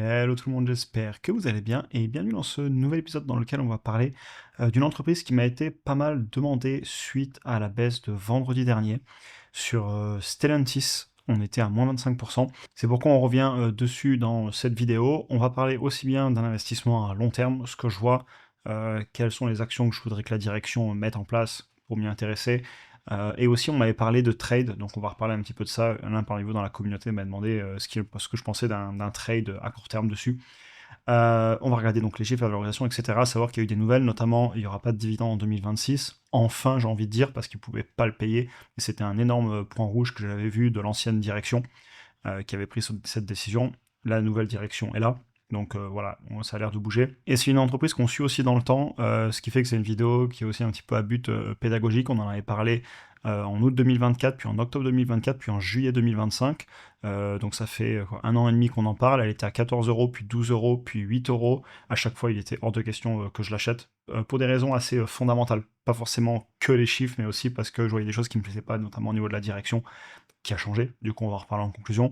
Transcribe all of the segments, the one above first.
Hello tout le monde, j'espère que vous allez bien et bienvenue dans ce nouvel épisode dans lequel on va parler d'une entreprise qui m'a été pas mal demandée suite à la baisse de vendredi dernier sur Stellantis. On était à moins 25%. C'est pourquoi on revient dessus dans cette vidéo. On va parler aussi bien d'un investissement à long terme, ce que je vois, quelles sont les actions que je voudrais que la direction mette en place pour m'y intéresser. Et aussi, on m'avait parlé de trade, donc on va reparler un petit peu de ça. L'un parmi vous dans la communauté m'a demandé ce que je pensais d'un trade à court terme dessus. On va regarder donc les chiffres, la valorisation, etc. Savoir qu'il y a eu des nouvelles, notamment il n'y aura pas de dividende en 2026. Enfin, j'ai envie de dire, parce qu'ils ne pouvaient pas le payer. Et c'était un énorme point rouge que j'avais vu de l'ancienne direction qui avait pris cette décision. La nouvelle direction est là. Donc voilà, ça a l'air de bouger. Et c'est une entreprise qu'on suit aussi dans le temps, ce qui fait que c'est une vidéo qui est aussi un petit peu à but pédagogique. On en avait parlé en août 2024, puis en octobre 2024, puis en juillet 2025. Donc ça fait un an et demi qu'on en parle. Elle était à 14 euros, puis 12 euros, puis 8 euros. À chaque fois, il était hors de question que je l'achète, pour des raisons assez fondamentales. Pas forcément que les chiffres, mais aussi parce que je voyais des choses qui ne me plaisaient pas, notamment au niveau de la direction, qui a changé. Du coup, on va en reparler en conclusion.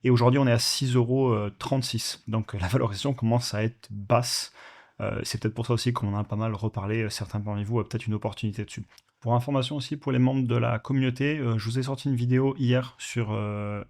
Et aujourd'hui, on est à 6,36 €. Donc la valorisation commence à être basse. C'est peut-être pour ça aussi qu'on en a pas mal reparlé. Certains parmi vous ont peut-être une opportunité dessus. Pour information aussi, pour les membres de la communauté, je vous ai sorti une vidéo hier sur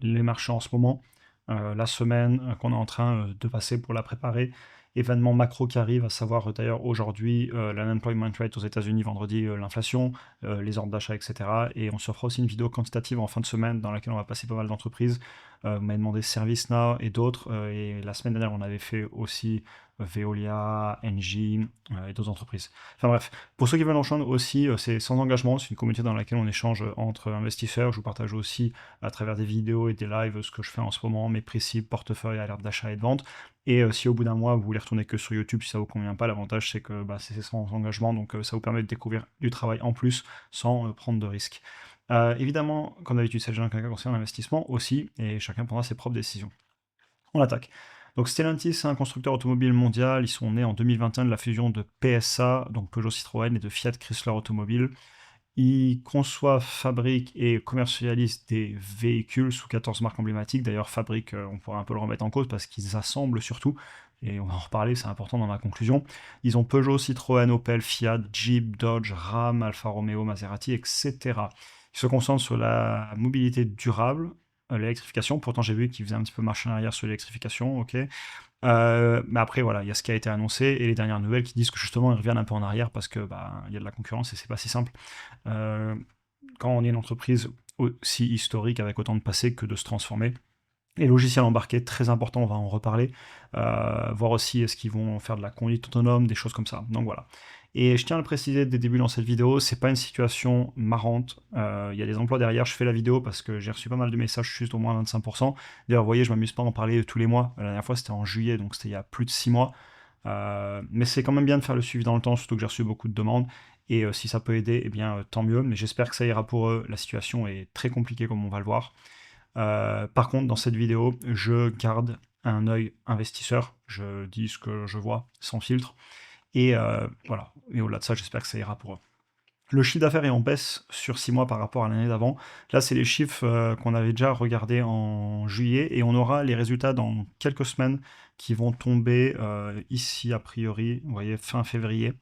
les marchés en ce moment, la semaine qu'on est en train de passer pour la préparer. Événement macro qui arrive, à savoir d'ailleurs aujourd'hui l'unemployment rate aux États-Unis, vendredi l'inflation, les ordres d'achat, etc. Et on se fera aussi une vidéo quantitative en fin de semaine dans laquelle on va passer pas mal d'entreprises. Vous m'avez demandé ServiceNow et d'autres. Et la semaine dernière, on avait fait aussi Veolia, Engie et d'autres entreprises. Enfin bref, pour ceux qui veulent en rejoindre aussi, c'est sans engagement. C'est une communauté dans laquelle on échange entre investisseurs. Je vous partage aussi à travers des vidéos et des lives ce que je fais en ce moment, mes principes, portefeuille, alerte d'achat et de vente. Et si au bout d'un mois vous voulez retourner que sur YouTube, si ça vous convient pas, l'avantage c'est que c'est sans engagement, donc ça vous permet de découvrir du travail en plus sans prendre de risques. Évidemment, comme d'habitude, c'est le genre quelqu'un concernant l'investissement aussi, et chacun prendra ses propres décisions. On attaque. Donc Stellantis, c'est un constructeur automobile mondial. Ils sont nés en 2021 de la fusion de PSA, donc Peugeot Citroën, et de Fiat Chrysler Automobile. Ils conçoivent, fabriquent et commercialisent des véhicules sous 14 marques emblématiques. D'ailleurs, fabriquent, on pourrait un peu le remettre en cause parce qu'ils assemblent surtout. Et on va en reparler, c'est important dans ma conclusion. Ils ont Peugeot, Citroën, Opel, Fiat, Jeep, Dodge, Ram, Alfa Romeo, Maserati, etc. Ils se concentrent sur la mobilité durable, l'électrification. Pourtant, j'ai vu qu'ils faisaient un petit peu marche en arrière sur l'électrification, ok. Mais après, voilà, il y a ce qui a été annoncé et les dernières nouvelles qui disent que justement ils reviennent un peu en arrière parce que il y a de la concurrence et c'est pas si simple. Euh, Quand on est une entreprise aussi historique avec autant de passé que de se transformer. Les logiciels embarqués, très important, on va en reparler. Voir aussi est-ce qu'ils vont faire de la conduite autonome, des choses comme ça. Donc voilà. Et je tiens à le préciser dès le début dans cette vidéo, c'est pas une situation marrante. Il y a des emplois derrière, je fais la vidéo parce que j'ai reçu pas mal de messages juste au moins 25%. D'ailleurs, vous voyez, je m'amuse pas à en parler tous les mois. La dernière fois, c'était en juillet, donc c'était il y a plus de 6 mois. Mais c'est quand même bien de faire le suivi dans le temps, surtout que j'ai reçu beaucoup de demandes. Et si ça peut aider, eh bien tant mieux. Mais j'espère que ça ira pour eux. La situation est très compliquée, comme on va le voir. Par contre, dans cette vidéo, je garde un œil investisseur. Je dis ce que je vois sans filtre. Et voilà. Et au-delà de ça, j'espère que ça ira pour eux. Le chiffre d'affaires est en baisse sur 6 mois par rapport à l'année d'avant. Là, c'est les chiffres qu'on avait déjà regardés en juillet et on aura les résultats dans quelques semaines qui vont tomber ici, a priori, vous voyez, fin février.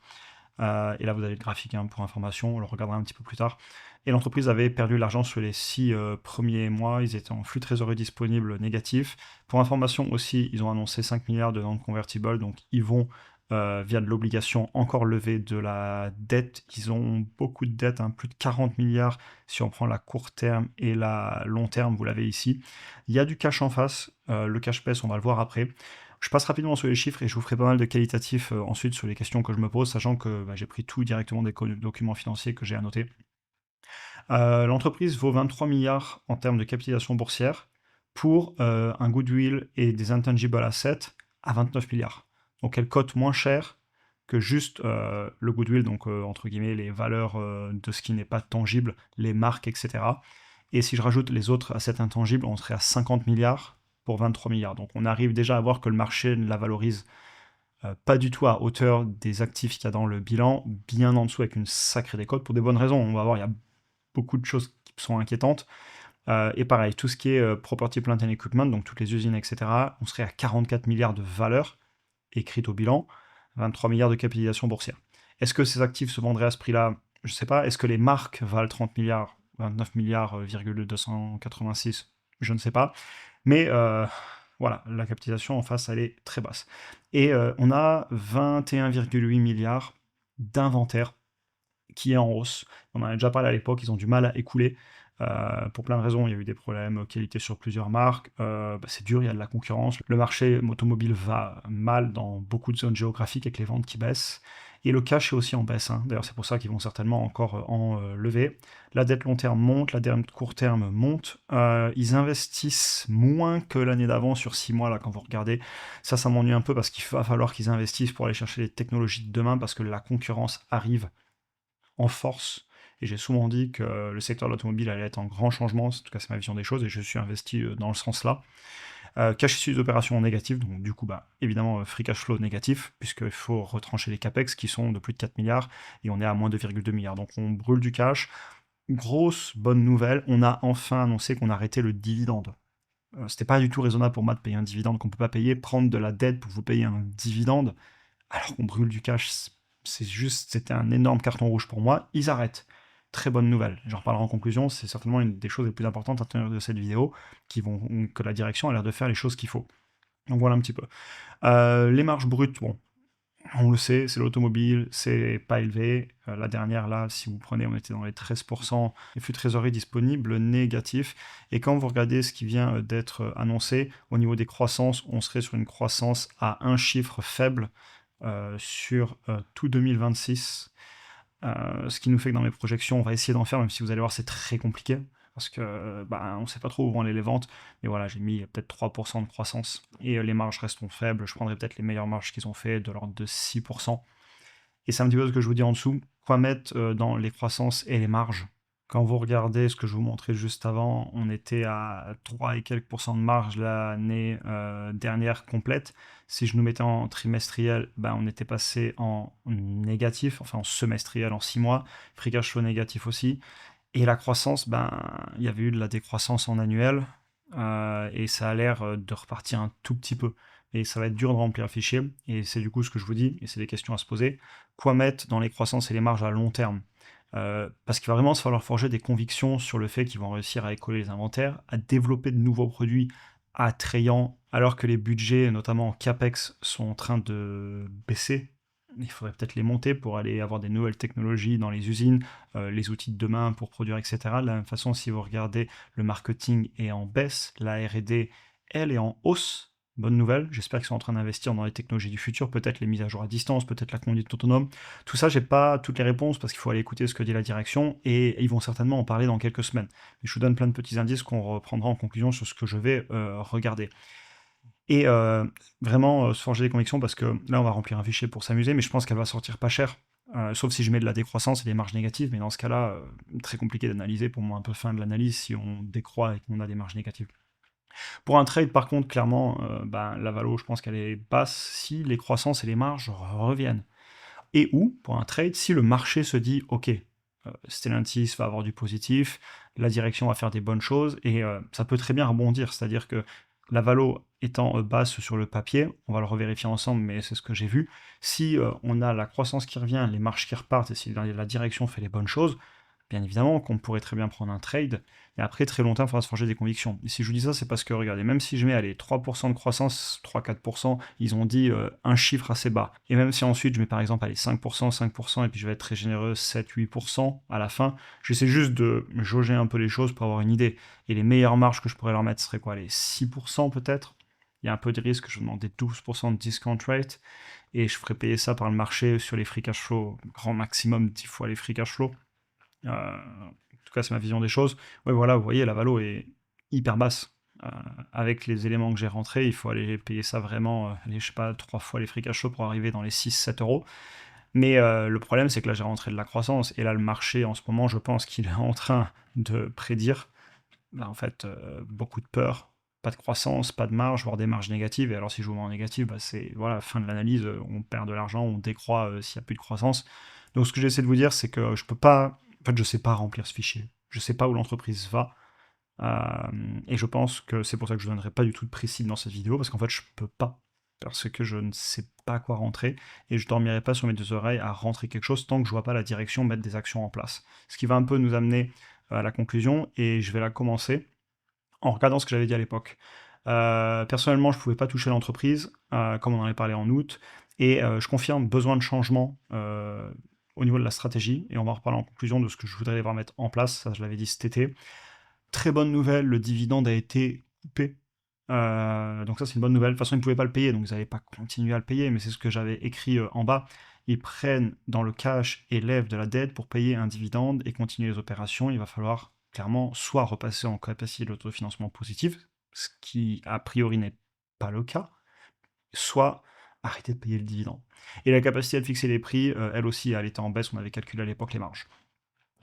Et là, vous avez le graphique pour information, on le regardera un petit peu plus tard. Et l'entreprise avait perdu de l'argent sur les 6 premiers mois, ils étaient en flux de trésorerie disponible négatif. Pour information aussi, ils ont annoncé 5 milliards de non convertibles, donc ils vont, via de l'obligation, encore lever de la dette. Ils ont beaucoup de dettes, plus de 40 milliards si on prend la court terme et la long terme, vous l'avez ici. Il y a du cash en face, le cash baisse, on va le voir après. Je passe rapidement sur les chiffres et je vous ferai pas mal de qualitatifs ensuite sur les questions que je me pose, sachant que j'ai pris tout directement des documents financiers que j'ai annotés. L'entreprise vaut 23 milliards en termes de capitalisation boursière pour un goodwill et des intangible assets à 29 milliards. Donc elle cote moins cher que juste le goodwill, donc entre guillemets les valeurs de ce qui n'est pas tangible, les marques, etc. Et si je rajoute les autres assets intangibles, on serait à 50 milliards pour 23 milliards. Donc on arrive déjà à voir que le marché ne la valorise pas du tout à hauteur des actifs qu'il y a dans le bilan, bien en dessous avec une sacrée décote pour des bonnes raisons. On va voir, il y a beaucoup de choses qui sont inquiétantes. Et pareil, tout ce qui est property, plant and equipment, donc toutes les usines, etc., on serait à 44 milliards de valeur écrite au bilan, 23 milliards de capitalisation boursière. Est-ce que ces actifs se vendraient à ce prix-là? Je ne sais pas. Est-ce que les marques valent 30 milliards, 29 milliards, 286? Je ne sais pas. Mais voilà, la capitalisation en face, elle est très basse. Et on a 21,8 milliards d'inventaire qui est en hausse. On en a déjà parlé à l'époque, ils ont du mal à écouler. Pour plein de raisons, il y a eu des problèmes qualité sur plusieurs marques. C'est dur, il y a de la concurrence. Le marché automobile va mal dans beaucoup de zones géographiques avec les ventes qui baissent. Et le cash est aussi en baisse, hein. D'ailleurs, c'est pour ça qu'ils vont certainement encore en lever. La dette long terme monte, la dette court terme monte. Ils investissent moins que l'année d'avant sur 6 mois, là, quand vous regardez. Ça m'ennuie un peu parce qu'il va falloir qu'ils investissent pour aller chercher les technologies de demain parce que la concurrence arrive en force. Et j'ai souvent dit que le secteur de l'automobile allait être en grand changement, en tout cas c'est ma vision des choses, et je suis investi dans le sens-là. Cash issu des opérations négatives, donc du coup, évidemment, free cash flow négatif, puisqu'il faut retrancher les capex qui sont de plus de 4 milliards, et on est à moins de 2,2 milliards. Donc on brûle du cash. Grosse bonne nouvelle, on a enfin annoncé qu'on arrêtait le dividende. C'était pas du tout raisonnable pour moi de payer un dividende qu'on peut pas payer, prendre de la dette pour vous payer un dividende, alors qu'on brûle du cash, c'était un énorme carton rouge pour moi. Ils arrêtent. Très bonne nouvelle. J'en reparlerai en conclusion. C'est certainement une des choses les plus importantes à tenir de cette vidéo, que la direction a l'air de faire les choses qu'il faut. Donc voilà un petit peu. Les marges brutes, bon, on le sait, c'est l'automobile, c'est pas élevé. La dernière, là, si vous prenez, on était dans les 13%. Les flux de trésorerie disponibles, négatifs. Et quand vous regardez ce qui vient d'être annoncé, au niveau des croissances, on serait sur une croissance à un chiffre faible sur tout 2026. Ce qui nous fait que dans mes projections, on va essayer d'en faire, même si vous allez voir, c'est très compliqué. Parce que on ne sait pas trop où vont aller les ventes. Mais voilà, j'ai mis peut-être 3% de croissance. Et les marges resteront faibles. Je prendrai peut-être les meilleures marges qu'ils ont fait, de l'ordre de 6%. Et c'est un petit peu ce que je vous dis en dessous. Quoi mettre dans les croissances et les marges? Quand vous regardez ce que je vous montrais juste avant, on était à 3 et quelques pourcents de marge l'année dernière complète. Si je nous mettais en trimestriel, on était passé en négatif, enfin en semestriel en 6 mois, free cash flow négatif aussi. Et la croissance, il y avait eu de la décroissance en annuel, et ça a l'air de repartir un tout petit peu. Et ça va être dur de remplir le fichier, et c'est du coup ce que je vous dis, et c'est des questions à se poser. Quoi mettre dans les croissances et les marges à long terme? Parce qu'il va vraiment se falloir forger des convictions sur le fait qu'ils vont réussir à écoler les inventaires, à développer de nouveaux produits attrayants, alors que les budgets, notamment en CAPEX, sont en train de baisser. Il faudrait peut-être les monter pour aller avoir des nouvelles technologies dans les usines, les outils de demain pour produire, etc. De la même façon, si vous regardez, le marketing est en baisse, la R&D, elle, est en hausse. Bonne nouvelle, j'espère qu'ils sont en train d'investir dans les technologies du futur, peut-être les mises à jour à distance, peut-être la conduite autonome. Tout ça, j'ai pas toutes les réponses parce qu'il faut aller écouter ce que dit la direction et ils vont certainement en parler dans quelques semaines. Mais je vous donne plein de petits indices qu'on reprendra en conclusion sur ce que je vais regarder. Et vraiment se forger des convictions parce que là, on va remplir un fichier pour s'amuser, mais je pense qu'elle va sortir pas cher. Sauf si je mets de la décroissance et des marges négatives, mais dans ce cas-là, très compliqué d'analyser, pour moi un peu fin de l'analyse si on décroît et qu'on a des marges négatives. Pour un trade, par contre, clairement, la valo, je pense qu'elle est basse si les croissances et les marges reviennent. Et ou, pour un trade, si le marché se dit, ok, Stellantis va avoir du positif, la direction va faire des bonnes choses, et ça peut très bien rebondir, c'est-à-dire que la valo étant basse sur le papier, on va le revérifier ensemble, mais c'est ce que j'ai vu, si on a la croissance qui revient, les marges qui repartent, et si la direction fait les bonnes choses, bien évidemment qu'on pourrait très bien prendre un trade, et après, très longtemps, il faudra se forger des convictions. Et si je vous dis ça, c'est parce que, regardez, même si je mets, allez, 3% de croissance, 3-4%, ils ont dit un chiffre assez bas. Et même si ensuite, je mets par exemple, allez, 5%, 5%, et puis je vais être très généreux, 7-8% à la fin, j'essaie juste de jauger un peu les choses pour avoir une idée. Et les meilleures marges que je pourrais leur mettre seraient quoi, les 6% peut-être? Il y a un peu de risque, je vais demander 12% de discount rate, et je ferai payer ça par le marché sur les free cash flow, grand maximum 10 fois les free cash flow. En tout cas, c'est ma vision des choses. Ouais, voilà, vous voyez, la valo est hyper basse. Avec les éléments que j'ai rentrés, il faut aller payer ça vraiment, je sais pas, 3 fois les free cash flow pour arriver dans les 6-7 euros. Mais le problème, c'est que là, j'ai rentré de la croissance. Et là, le marché, en ce moment, je pense qu'il est en train de prédire, en fait, beaucoup de peur. Pas de croissance, pas de marge, voire des marges négatives. Et alors, si je vous mets en négatif, c'est voilà, fin de l'analyse, on perd de l'argent, on décroît s'il n'y a plus de croissance. Donc, ce que j'essaie de vous dire, c'est que je peux pas. En fait, je sais pas remplir ce fichier. Je sais pas où l'entreprise va. Et je pense que c'est pour ça que je ne donnerai pas du tout de précis dans cette vidéo, parce qu'en fait, je peux pas. Parce que je ne sais pas quoi rentrer, et je dormirai pas sur mes deux oreilles à rentrer quelque chose tant que je vois pas la direction mettre des actions en place. Ce qui va un peu nous amener à la conclusion, et je vais la commencer en regardant ce que j'avais dit à l'époque. Personnellement, je ne pouvais pas toucher l'entreprise, comme on en avait parlé en août, et je confirme besoin de changement au niveau de la stratégie, et on va en reparler en conclusion de ce que je voudrais voir mettre en place, ça je l'avais dit cet été. Très bonne nouvelle, le dividende a été coupé. Donc ça c'est une bonne nouvelle. De toute façon ils ne pouvaient pas le payer, donc ils n'avaient pas continué à le payer, mais c'est ce que j'avais écrit en bas. Ils prennent dans le cash et lèvent de la dette pour payer un dividende et continuer les opérations. Il va falloir clairement soit repasser en capacité d'autofinancement positif, ce qui a priori n'est pas le cas, soit arrêter de payer le dividende. Et la capacité de fixer les prix, elle aussi, elle était en baisse, on avait calculé à l'époque les marges.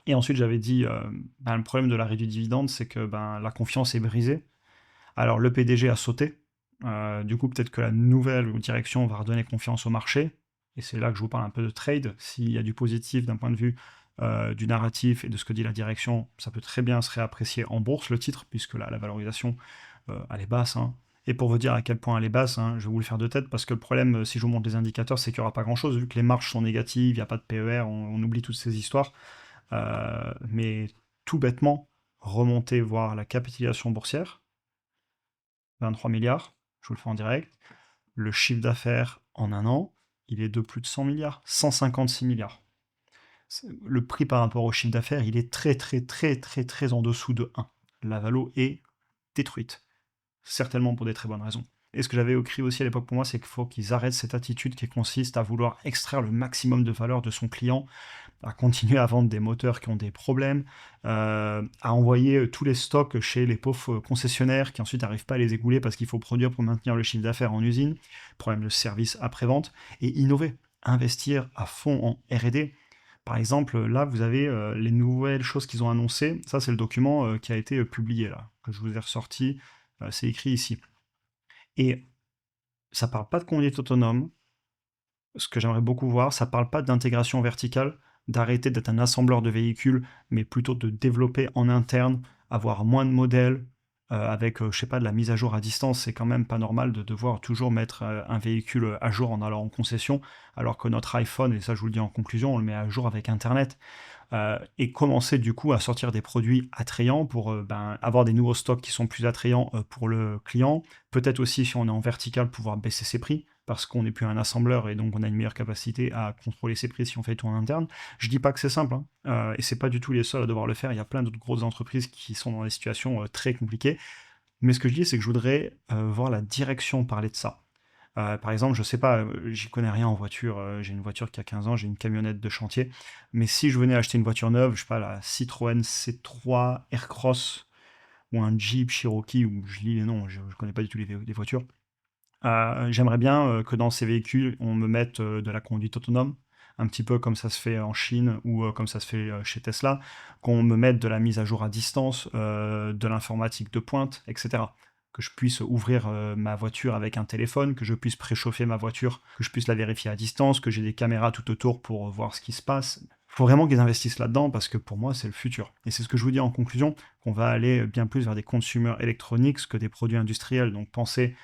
Et ensuite, j'avais dit, le problème de l'arrêt du dividende, c'est que la confiance est brisée. Alors, le PDG a sauté. Du coup, peut-être que la nouvelle direction va redonner confiance au marché. Et c'est là que je vous parle un peu de trade. S'il y a du positif d'un point de vue du narratif et de ce que dit la direction, ça peut très bien se réapprécier en bourse, le titre, puisque là, la valorisation, elle est basse. Hein. Et pour vous dire à quel point elle est basse, hein, je vais vous le faire de tête, parce que le problème, si je vous montre les indicateurs, c'est qu'il n'y aura pas grand-chose, vu que les marges sont négatives, il n'y a pas de PER, on oublie toutes ces histoires. Mais tout bêtement, remonter voir la capitalisation boursière, 23 milliards, je vous le fais en direct. Le chiffre d'affaires en un an, il est de plus de 100 milliards, 156 milliards. Le prix par rapport au chiffre d'affaires, il est très très très très très en dessous de 1. La valo est détruite. Certainement pour des très bonnes raisons. Et ce que j'avais écrit aussi à l'époque pour moi, c'est qu'il faut qu'ils arrêtent cette attitude qui consiste à vouloir extraire le maximum de valeur de son client, à continuer à vendre des moteurs qui ont des problèmes, à envoyer tous les stocks chez les pauvres concessionnaires qui ensuite n'arrivent pas à les écouler parce qu'il faut produire pour maintenir le chiffre d'affaires en usine, problème de service après-vente, et innover, investir à fond en R&D. Par exemple, là, vous avez les nouvelles choses qu'ils ont annoncées. Ça, c'est le document qui a été publié, là, que je vous ai ressorti. C'est écrit ici. Et ça parle pas de conduite autonome. Ce que j'aimerais beaucoup voir, ça parle pas d'intégration verticale, d'arrêter d'être un assembleur de véhicules, mais plutôt de développer en interne, avoir moins de modèles, avec, je sais pas, de la mise à jour à distance. C'est quand même pas normal de devoir toujours mettre un véhicule à jour en allant en concession, alors que notre iPhone, et ça je vous le dis en conclusion, on le met à jour avec Internet. Et commencer du coup à sortir des produits attrayants pour avoir des nouveaux stocks qui sont plus attrayants pour le client. Peut-être aussi, si on est en vertical, pouvoir baisser ses prix parce qu'on n'est plus un assembleur et donc on a une meilleure capacité à contrôler ses prix si on fait tout en interne. Je dis pas que c'est simple, hein, et c'est pas du tout les seuls à devoir le faire. Il y a plein d'autres grosses entreprises qui sont dans des situations très compliquées. Mais ce que je dis, c'est que je voudrais voir la direction parler de ça. Par exemple, je sais pas, j'y connais rien en voiture, j'ai une voiture qui a 15 ans, j'ai une camionnette de chantier, mais si je venais acheter une voiture neuve, je sais pas, la Citroën C3 Aircross ou un Jeep Cherokee, ou je lis les noms, je connais pas du tout les voitures, j'aimerais bien que dans ces véhicules, on me mette de la conduite autonome, un petit peu comme ça se fait en Chine ou comme ça se fait chez Tesla, qu'on me mette de la mise à jour à distance, de l'informatique de pointe, etc. Que je puisse ouvrir ma voiture avec un téléphone, que je puisse préchauffer ma voiture, que je puisse la vérifier à distance, que j'ai des caméras tout autour pour voir ce qui se passe. Il faut vraiment qu'ils investissent là-dedans parce que pour moi, c'est le futur. Et c'est ce que je vous dis en conclusion, qu'on va aller bien plus vers des consumer electronics que des produits industriels. Donc pensez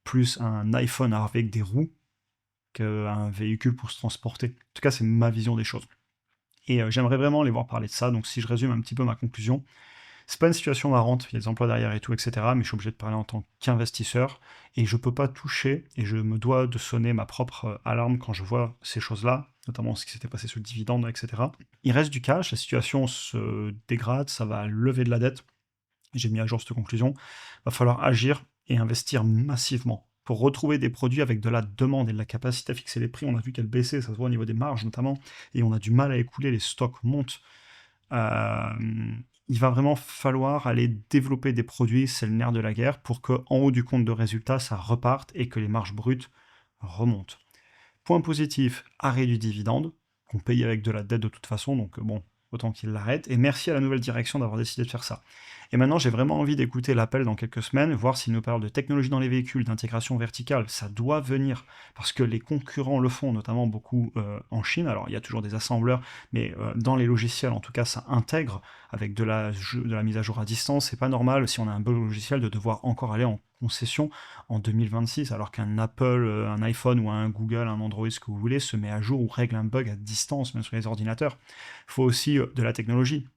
plus à un iPhone avec des roues qu'un véhicule pour se transporter. En tout cas, c'est ma vision des choses. Et j'aimerais vraiment les voir parler de ça. Donc si je résume un petit peu ma conclusion, c'est pas une situation marrante, il y a des emplois derrière et tout, etc. Mais je suis obligé de parler en tant qu'investisseur et je peux pas toucher et je me dois de sonner ma propre alarme quand je vois ces choses-là, notamment ce qui s'était passé sur le dividende, etc. Il reste du cash, la situation se dégrade, ça va lever de la dette. J'ai mis à jour cette conclusion. Va falloir agir et investir massivement pour retrouver des produits avec de la demande et de la capacité à fixer les prix. On a vu qu'elle baissait, ça se voit au niveau des marges notamment, et on a du mal à écouler, les stocks montent. Il va vraiment falloir aller développer des produits, c'est le nerf de la guerre, pour qu'en haut du compte de résultat, ça reparte et que les marges brutes remontent. Point positif, arrêt du dividende, qu'on paye avec de la dette de toute façon, donc bon, autant qu'ils l'arrêtent, et merci à la nouvelle direction d'avoir décidé de faire ça. Et maintenant, j'ai vraiment envie d'écouter l'appel dans quelques semaines, voir s'il nous parle de technologie dans les véhicules, d'intégration verticale. Ça doit venir, parce que les concurrents le font, notamment beaucoup en Chine. Alors, il y a toujours des assembleurs, mais dans les logiciels, en tout cas, ça intègre avec de la mise à jour à distance. C'est pas normal, si on a un bon logiciel, de devoir encore aller en concession en 2026, alors qu'un Apple, un iPhone ou un Google, un Android, ce que vous voulez, se met à jour ou règle un bug à distance, même sur les ordinateurs. Il faut aussi de la technologie,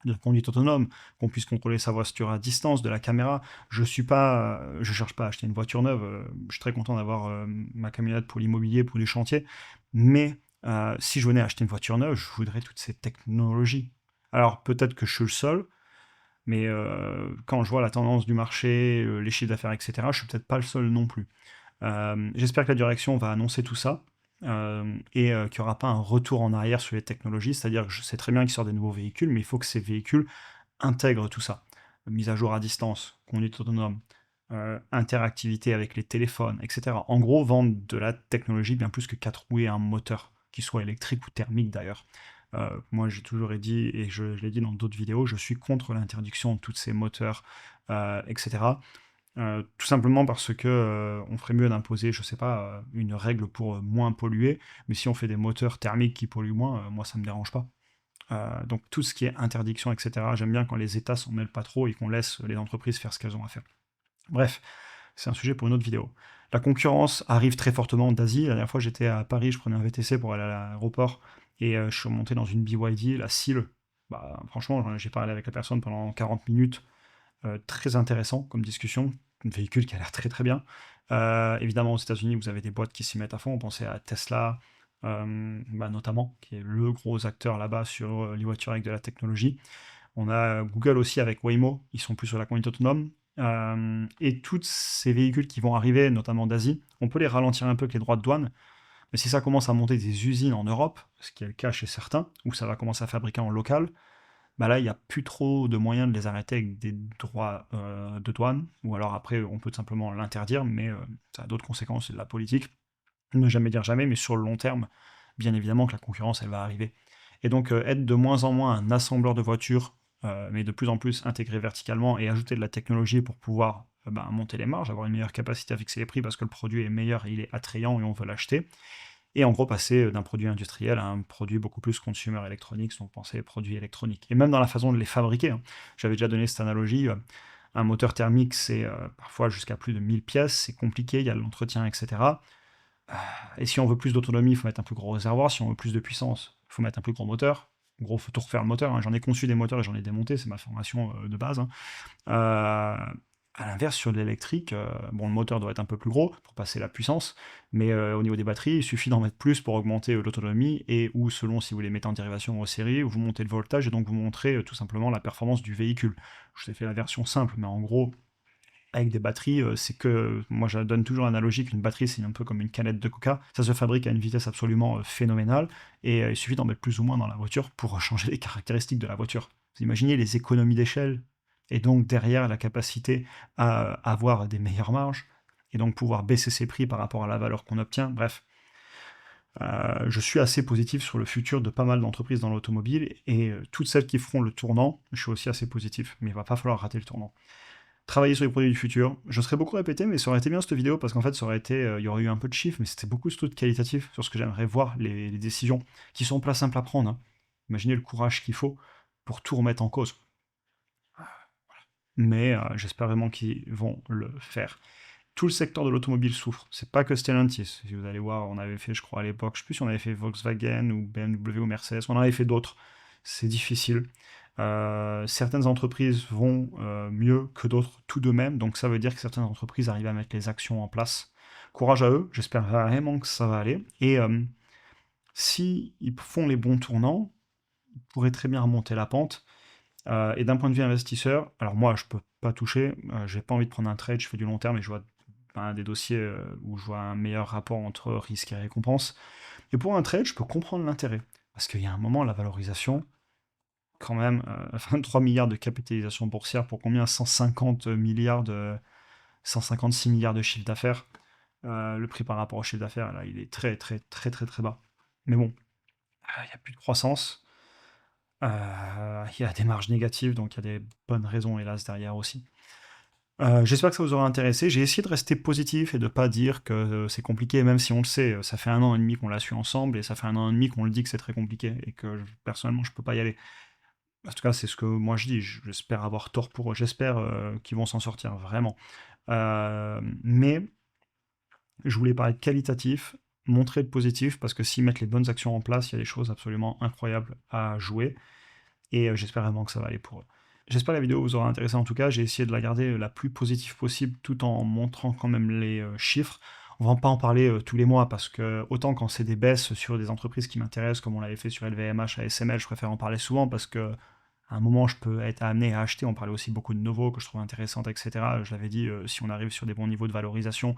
de la conduite autonome, qu'on puisse contrôler sa voiture à distance, de la caméra. Je cherche pas à acheter une voiture neuve. Je suis très content d'avoir ma camionnette pour l'immobilier, pour les chantiers. Mais si je venais acheter une voiture neuve, je voudrais toutes ces technologies. Alors peut-être que je suis le seul, mais quand je vois la tendance du marché, les chiffres d'affaires, etc., je suis peut-être pas le seul non plus. J'espère que la direction va annoncer tout ça et qu'il n'y aura pas un retour en arrière sur les technologies, c'est-à-dire que je sais très bien qu'ils sortent des nouveaux véhicules, mais il faut que ces véhicules intègrent tout ça. Mise à jour à distance, conduite autonome, interactivité avec les téléphones, etc. En gros, vendre de la technologie bien plus que 4 roues et un moteur, qui soit électrique ou thermique d'ailleurs. Moi, j'ai toujours dit, et je l'ai dit dans d'autres vidéos, je suis contre l'interdiction de tous ces moteurs, etc. Tout simplement parce que on ferait mieux d'imposer, je sais pas, une règle pour moins polluer, mais si on fait des moteurs thermiques qui polluent moins, moi ça me dérange pas. Donc tout ce qui est interdiction, etc., j'aime bien quand les États s'en mêlent pas trop et qu'on laisse les entreprises faire ce qu'elles ont à faire. Bref, c'est un sujet pour une autre vidéo. La concurrence arrive très fortement d'Asie. La dernière fois, j'étais à Paris, je prenais un VTC pour aller à l'aéroport et je suis remonté dans une BYD, la SEAL. Bah, franchement, j'ai parlé avec la personne pendant 40 minutes. Très intéressant comme discussion. Un véhicule qui a l'air très très bien. Évidemment, aux États-Unis, vous avez des boîtes qui s'y mettent à fond. On pensait à Tesla, notamment, qui est le gros acteur là-bas sur les voitures avec de la technologie. On a Google aussi avec Waymo, ils sont plus sur la conduite autonome. Et tous ces véhicules qui vont arriver, notamment d'Asie, on peut les ralentir un peu avec les droits de douane, mais si ça commence à monter des usines en Europe, ce qui est le cas chez certains, ou ça va commencer à fabriquer en local, bah là, il n'y a plus trop de moyens de les arrêter avec des droits de douane, ou alors après, on peut tout simplement l'interdire, mais ça a d'autres conséquences, c'est de la politique. Ne jamais dire jamais, mais sur le long terme, bien évidemment que la concurrence, elle va arriver. Et donc, être de moins en moins un assembleur de voitures, mais de plus en plus intégré verticalement et ajouter de la technologie pour pouvoir monter les marges, avoir une meilleure capacité à fixer les prix parce que le produit est meilleur et il est attrayant et on veut l'acheter. Et en gros, passer d'un produit industriel à un produit beaucoup plus consumer electronics, donc penser produits électroniques. Et même dans la façon de les fabriquer, hein. J'avais déjà donné cette analogie, un moteur thermique, c'est parfois jusqu'à plus de 1000 pièces, c'est compliqué, il y a l'entretien, etc. Et si on veut plus d'autonomie, il faut mettre un plus gros réservoir. Si on veut plus de puissance, il faut mettre un plus gros moteur. En gros, il faut tout refaire le moteur, hein. J'en ai conçu des moteurs et j'en ai démonté, c'est ma formation de base, hein. Euh, à l'inverse, sur l'électrique, bon, le moteur doit être un peu plus gros pour passer la puissance, mais au niveau des batteries, il suffit d'en mettre plus pour augmenter l'autonomie et ou selon si vous les mettez en dérivation ou en série, vous montez le voltage et donc vous montrez tout simplement la performance du véhicule. Je vous ai fait la version simple, mais en gros, avec des batteries, c'est que moi je donne toujours l'analogie qu'une batterie c'est un peu comme une canette de coca, ça se fabrique à une vitesse absolument phénoménale et il suffit d'en mettre plus ou moins dans la voiture pour changer les caractéristiques de la voiture. Vous imaginez les économies d'échelle et donc derrière la capacité à avoir des meilleures marges et donc pouvoir baisser ses prix par rapport à la valeur qu'on obtient. Bref, je suis assez positif sur le futur de pas mal d'entreprises dans l'automobile et toutes celles qui feront le tournant, je suis aussi assez positif, mais il va pas falloir rater le tournant. Travailler sur les produits du futur. Je serais beaucoup répété, mais ça aurait été bien cette vidéo parce qu'en fait, ça aurait été, il y aurait eu un peu de chiffres, mais c'était beaucoup de qualitatif sur ce que j'aimerais voir, les décisions qui sont pas simples à prendre, hein. Imaginez le courage qu'il faut pour tout remettre en cause. Mais j'espère vraiment qu'ils vont le faire. Tout le secteur de l'automobile souffre. C'est pas que Stellantis. Si vous allez voir, on avait fait, je crois à l'époque, je sais plus si on avait fait Volkswagen ou BMW ou Mercedes, on en avait fait d'autres. C'est difficile. Certaines entreprises vont mieux que d'autres tout de même, donc ça veut dire que certaines entreprises arrivent à mettre les actions en place. Courage à eux, j'espère vraiment que ça va aller. Et si ils font les bons tournants, ils pourraient très bien remonter la pente. Et d'un point de vue investisseur, alors moi je peux pas toucher, j'ai pas envie de prendre un trade, je fais du long terme et je vois des dossiers où je vois un meilleur rapport entre risque et récompense. Et pour un trade, je peux comprendre l'intérêt. Parce qu'il y a un moment, la valorisation, quand même, 23 milliards de capitalisation boursière pour combien? 150 milliards de 156 milliards de chiffre d'affaires. Le prix par rapport au chiffre d'affaires, là, il est très très très très très bas. Mais bon, il n'y a plus de croissance. Il y a des marges négatives, donc il y a des bonnes raisons, hélas, derrière aussi. J'espère que ça vous aura intéressé. J'ai essayé de rester positif et de pas dire que c'est compliqué, même si on le sait. Ça fait 1 an et demi qu'on l'a su ensemble, et ça fait 1 an et demi qu'on le dit que c'est très compliqué, et que personnellement, je peux pas y aller. En tout cas, c'est ce que moi je dis. J'espère avoir tort pour eux. J'espère qu'ils vont s'en sortir, vraiment. Mais je voulais parler de qualitatif, montrer le positif, parce que s'ils mettent les bonnes actions en place, il y a des choses absolument incroyables à jouer. Et j'espère vraiment que ça va aller pour eux. J'espère que la vidéo vous aura intéressé en tout cas. J'ai essayé de la garder la plus positive possible tout en montrant quand même les chiffres. On va pas en parler tous les mois parce que autant quand c'est des baisses sur des entreprises qui m'intéressent, comme on l'avait fait sur LVMH, ASML, je préfère en parler souvent parce que à un moment je peux être amené à acheter. On parlait aussi beaucoup de Novo que je trouve intéressante, etc. Je l'avais dit, si on arrive sur des bons niveaux de valorisation,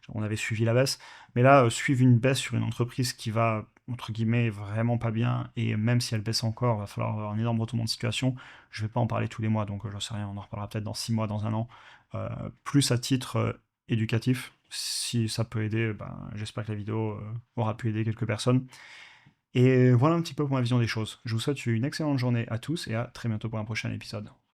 on avait suivi la baisse. Mais là, suivre une baisse sur une entreprise qui va, entre guillemets, vraiment pas bien, et même si elle baisse encore, il va falloir avoir un énorme retournement de situation. Je vais pas en parler tous les mois, donc j'en sais rien, on en reparlera peut-être dans 6 mois, dans un an. Plus à titre éducatif, si ça peut aider, ben, j'espère que la vidéo aura pu aider quelques personnes. Et voilà un petit peu pour ma vision des choses. Je vous souhaite une excellente journée à tous et à très bientôt pour un prochain épisode.